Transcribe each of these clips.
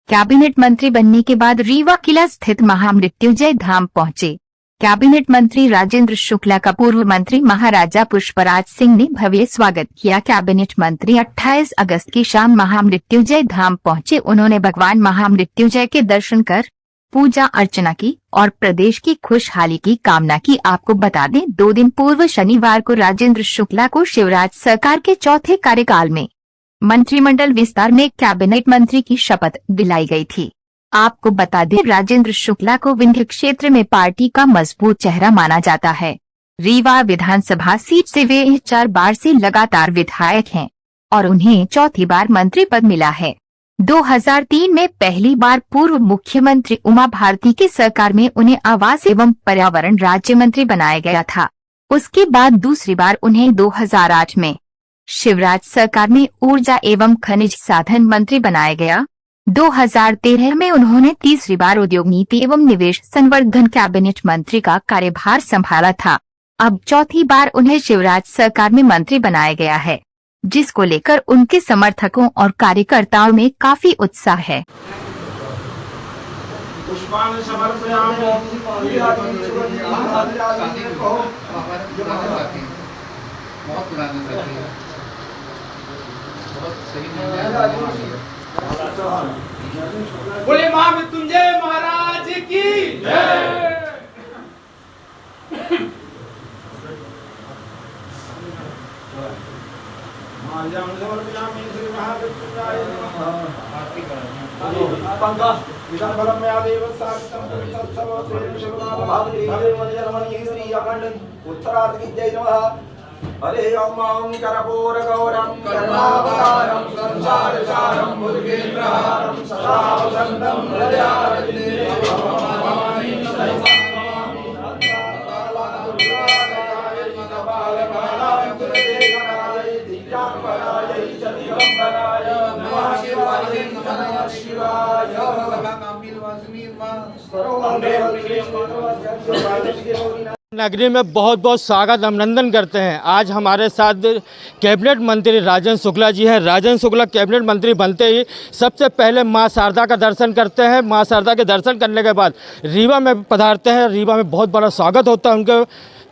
Cabinet मंत्री बनने के बाद रीवा किला स्थित महामृत्युंजय धाम पहुंचे। कैबिनेट मंत्री राजेंद्र शुक्ला का पूर्व मंत्री महाराजा पुष्पराज सिंह ने भव्य स्वागत किया। कैबिनेट मंत्री 28 अगस्त की शाम महामृत्युंजय धाम पहुंचे। उन्होंने भगवान महामृत्युंजय के दर्शन कर पूजा अर्चना की और प्रदेश की खुशहाली की कामना की। आपको बता दें, 2 दिन पूर्व शनिवार को राजेंद्र शुक्ला को शिवराज सरकार के चौथे कार्यकाल में मंत्रिमंडल विस्तार में कैबिनेट मंत्री की शपथ दिलाई गई थी। आपको बता दें, राजेंद्र शुक्ला को विंध्य क्षेत्र में पार्टी का मजबूत चेहरा माना जाता है। रीवा विधानसभा सीट से वे 4 बार से लगातार विधायक हैं और उन्हें चौथी बार मंत्री पद मिला है। 2003 में पहली बार पूर्व मुख्यमंत्री उमा भारती की सरकार में उन्हें आवास एवं पर्यावरण राज्य मंत्री बनाया गया था। उसके बाद दूसरी बार उन्हें 2008 में शिवराज सरकार में ऊर्जा एवं खनिज साधन मंत्री बनाया गया। 2013 में उन्होंने तीसरी बार उद्योग नीति एवं निवेश संवर्धन कैबिनेट मंत्री का कार्यभार संभाला था। अब चौथी बार उन्हें शिवराज सरकार में मंत्री बनाया गया है, जिसको लेकर उनके समर्थकों और कार्यकर्ताओं में काफी उत्साह है। बोले महामृत्युंजय महाराज की जय। उत्तरार्ध की जय नमः। हरे ओम करपूर गौरम कर्मावतारम संसारसारम मुर्गेन्द्रहारम सदा वसंतम हृदयारविंदे भवानी नमः। नमः शिवाय। नगरी में बहुत बहुत स्वागत अभिनंदन करते हैं। आज हमारे साथ कैबिनेट मंत्री राजेंद्र शुक्ला जी हैं। राजेंद्र शुक्ला कैबिनेट मंत्री बनते ही सबसे पहले मां शारदा का दर्शन करते हैं। मां शारदा के दर्शन करने के बाद रीवा में पधारते हैं। रीवा में बहुत बड़ा स्वागत होता है उनके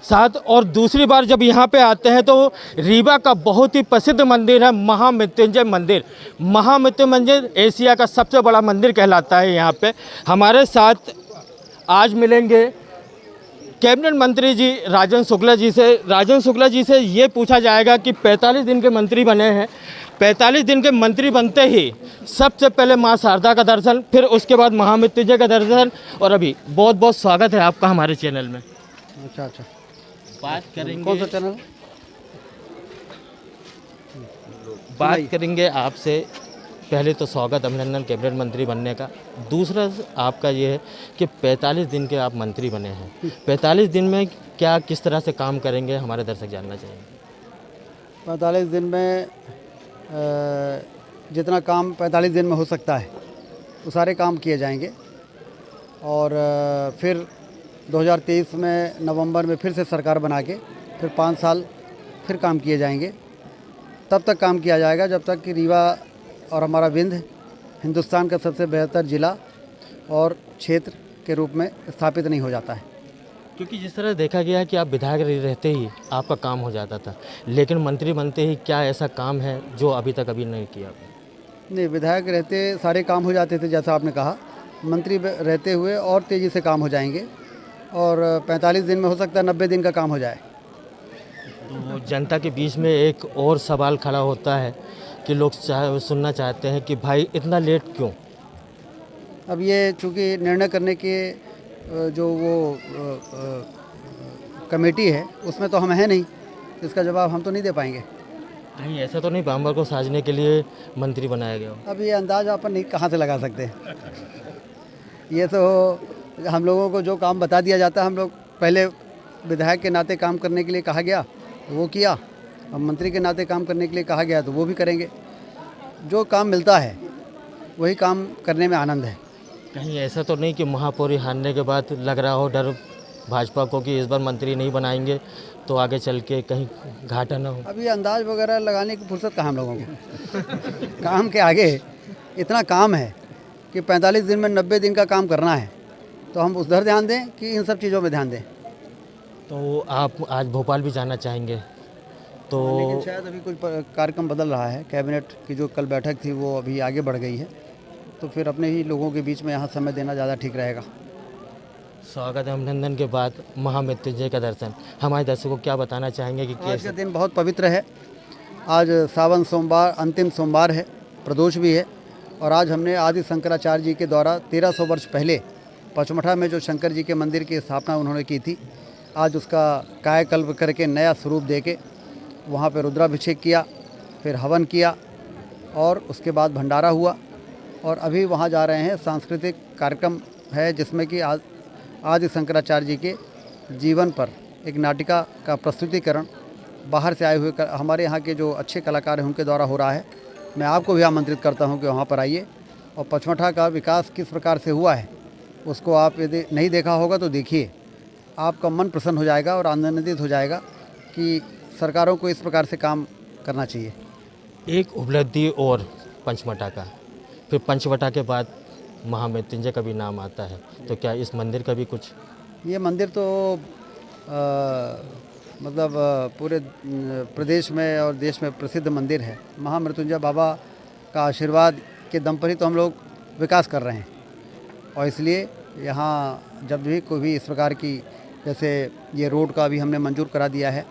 साथ। और दूसरी बार जब यहाँ पे आते हैं तो रीवा का बहुत ही प्रसिद्ध मंदिर है महामृत्युंजय मंदिर। महामृत्युंजय मंदिर एशिया का सबसे बड़ा मंदिर कहलाता है। यहाँ पे हमारे साथ आज मिलेंगे कैबिनेट मंत्री जी राजेंद्र शुक्ला जी से। राजेंद्र शुक्ला जी से ये पूछा जाएगा कि 45 दिन के मंत्री बने हैं। 45 दिन के मंत्री बनते ही सबसे पहले मां शारदा का दर्शन, फिर उसके बाद महामृत्युंजय का दर्शन। और अभी बहुत बहुत स्वागत है आपका हमारे चैनल में। अच्छा बात करेंगे, कौन सा चैनल? बात करेंगे आपसे। पहले तो स्वागत अभिनंदन कैबिनेट मंत्री बनने का। दूसरा आपका ये है कि 45 दिन के आप मंत्री बने हैं। 45 दिन में क्या किस तरह से काम करेंगे, हमारे दर्शक जानना चाहेंगे। 45 दिन में जितना काम 45 दिन में हो सकता है वो सारे काम किए जाएंगे। और फिर 2023 में नवंबर में फिर से सरकार बना के फिर 5 साल फिर काम किए जाएंगे। तब तक काम किया जाएगा जब तक कि रीवा और हमारा विंध्य हिंदुस्तान का सबसे बेहतर जिला और क्षेत्र के रूप में स्थापित नहीं हो जाता है। क्योंकि जिस तरह देखा गया कि आप विधायक रहते ही आपका काम हो जाता था, लेकिन मंत्री बनते ही क्या ऐसा काम है जो अभी तक नहीं किया? नहीं, विधायक रहते सारे काम हो जाते थे जैसा आपने कहा। मंत्री रहते हुए और तेज़ी से काम हो जाएंगे और 45 दिन में हो सकता है 90 दिन का काम हो जाए। तो जनता के बीच में एक और सवाल खड़ा होता है कि लोग सुनना चाहते हैं कि भाई इतना लेट क्यों? अब ये चूँकि निर्णय करने के जो वो कमेटी है उसमें तो हम हैं नहीं, इसका जवाब हम तो नहीं दे पाएंगे। नहीं, ऐसा तो नहीं बाम्बर को साजने के लिए मंत्री बनाया गया हो? अब ये अंदाज अपन नहीं कहाँ से लगा सकते हैं। ये तो हम लोगों को जो काम बता दिया जाता है, हम लोग पहले विधायक के नाते काम करने के लिए कहा गया तो वो किया, अब मंत्री के नाते काम करने के लिए कहा गया तो वो भी करेंगे। जो काम मिलता है वही काम करने में आनंद है। कहीं ऐसा तो नहीं कि महापौरी हारने के बाद लग रहा हो डर भाजपा को कि इस बार मंत्री नहीं बनाएंगे तो आगे चल के कहीं घाटा ना हो? अभी अंदाज वगैरह लगाने की फुर्सत कहाँ हम लोगों को। काम के आगे इतना काम है कि 45 दिन में 90 दिन का काम करना है, तो हम उधर ध्यान दें कि इन सब चीज़ों में ध्यान दें। तो आप आज भोपाल भी जाना चाहेंगे? तो लेकिन शायद अभी कुछ कार्यक्रम बदल रहा है। कैबिनेट की जो कल बैठक थी वो अभी आगे बढ़ गई है, तो फिर अपने ही लोगों के बीच में यहाँ समय देना ज़्यादा ठीक रहेगा। स्वागत अभिनंदन के बाद महामृत्युंजय का दर्शन, हमारे दर्शकों को क्या बताना चाहेंगे कि आज का कैसे? दिन बहुत पवित्र है। आज सावन सोमवार, अंतिम सोमवार है, प्रदोष भी है। और आज हमने आदि शंकराचार्य जी के द्वारा 1300 वर्ष पहले पचमढ़ा में जो शंकर जी के मंदिर की स्थापना उन्होंने की थी, आज उसका कायाकल्प करके नया स्वरूप देके वहाँ पे रुद्राभिषेक किया, फिर हवन किया और उसके बाद भंडारा हुआ। और अभी वहाँ जा रहे हैं, सांस्कृतिक कार्यक्रम है जिसमें कि आदि शंकराचार्य जी के जीवन पर एक नाटिका का प्रस्तुतिकरण बाहर से आए हुए हमारे यहाँ के जो अच्छे कलाकार हैं उनके द्वारा हो रहा है। मैं आपको भी आमंत्रित करता हूँ कि वहाँ पर आइए और पचमढ़ा का विकास किस प्रकार से हुआ है उसको आप यदि नहीं देखा होगा तो देखिए, आपका मन प्रसन्न हो जाएगा और आनंदित हो जाएगा कि सरकारों को इस प्रकार से काम करना चाहिए। एक उपलब्धि और पंचमढ़ा का, फिर पंचवटा के बाद महामृत्युंजय का भी नाम आता है, तो क्या इस मंदिर का भी कुछ? ये मंदिर तो मतलब पूरे प्रदेश में और देश में प्रसिद्ध मंदिर है। महामृत्युंजय बाबा का आशीर्वाद के दम पर ही तो हम लोग विकास कर रहे हैं, और इसलिए यहाँ जब भी कोई भी इस प्रकार की, जैसे ये रोड का भी हमने मंजूर करा दिया है,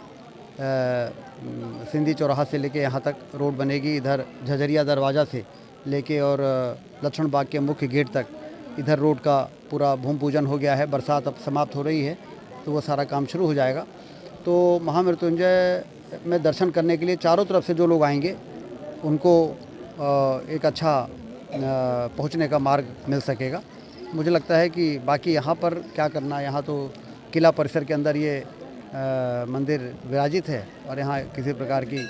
सिंधी चौराहा से लेके यहाँ तक रोड बनेगी। इधर झझरिया दरवाज़ा से लेके और लक्ष्मण बाग के मुख्य गेट तक इधर रोड का पूरा भूमि पूजन हो गया है। बरसात अब समाप्त हो रही है तो वो सारा काम शुरू हो जाएगा। तो महामृत्युंजय में दर्शन करने के लिए चारों तरफ से जो लोग आएंगे उनको एक अच्छा पहुंचने का मार्ग मिल सकेगा। मुझे लगता है कि बाकी यहाँ पर क्या करना, यहाँ तो किला परिसर के अंदर ये मंदिर विराजित है और यहाँ किसी प्रकार की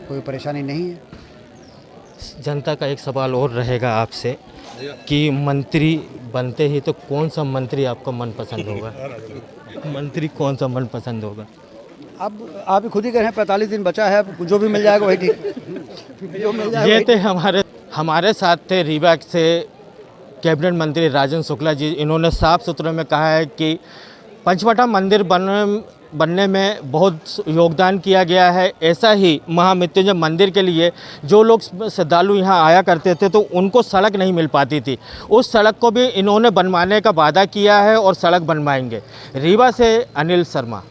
कोई परेशानी नहीं है। जनता का एक सवाल और रहेगा आपसे कि मंत्री बनते ही तो कौन सा मंत्री आपका मनपसंद होगा? मंत्री कौन सा मनपसंद होगा? अब आप ही खुद ही करें, 45 दिन बचा है, जो भी मिल जाएगा वही ठीक, जो मिल जाएगा ये थे हमारे साथ थे रीवा से कैबिनेट मंत्री राजेंद्र शुक्ला जी। इन्होंने साफ सुथरे में कहा है कि पंचवटा मंदिर बनने में बहुत योगदान किया गया है। ऐसा ही महामृत्युंजय मंदिर के लिए जो लोग श्रद्धालु यहाँ आया करते थे तो उनको सड़क नहीं मिल पाती थी, उस सड़क को भी इन्होंने बनवाने का वादा किया है और सड़क बनवाएंगे। रीवा से अनिल शर्मा।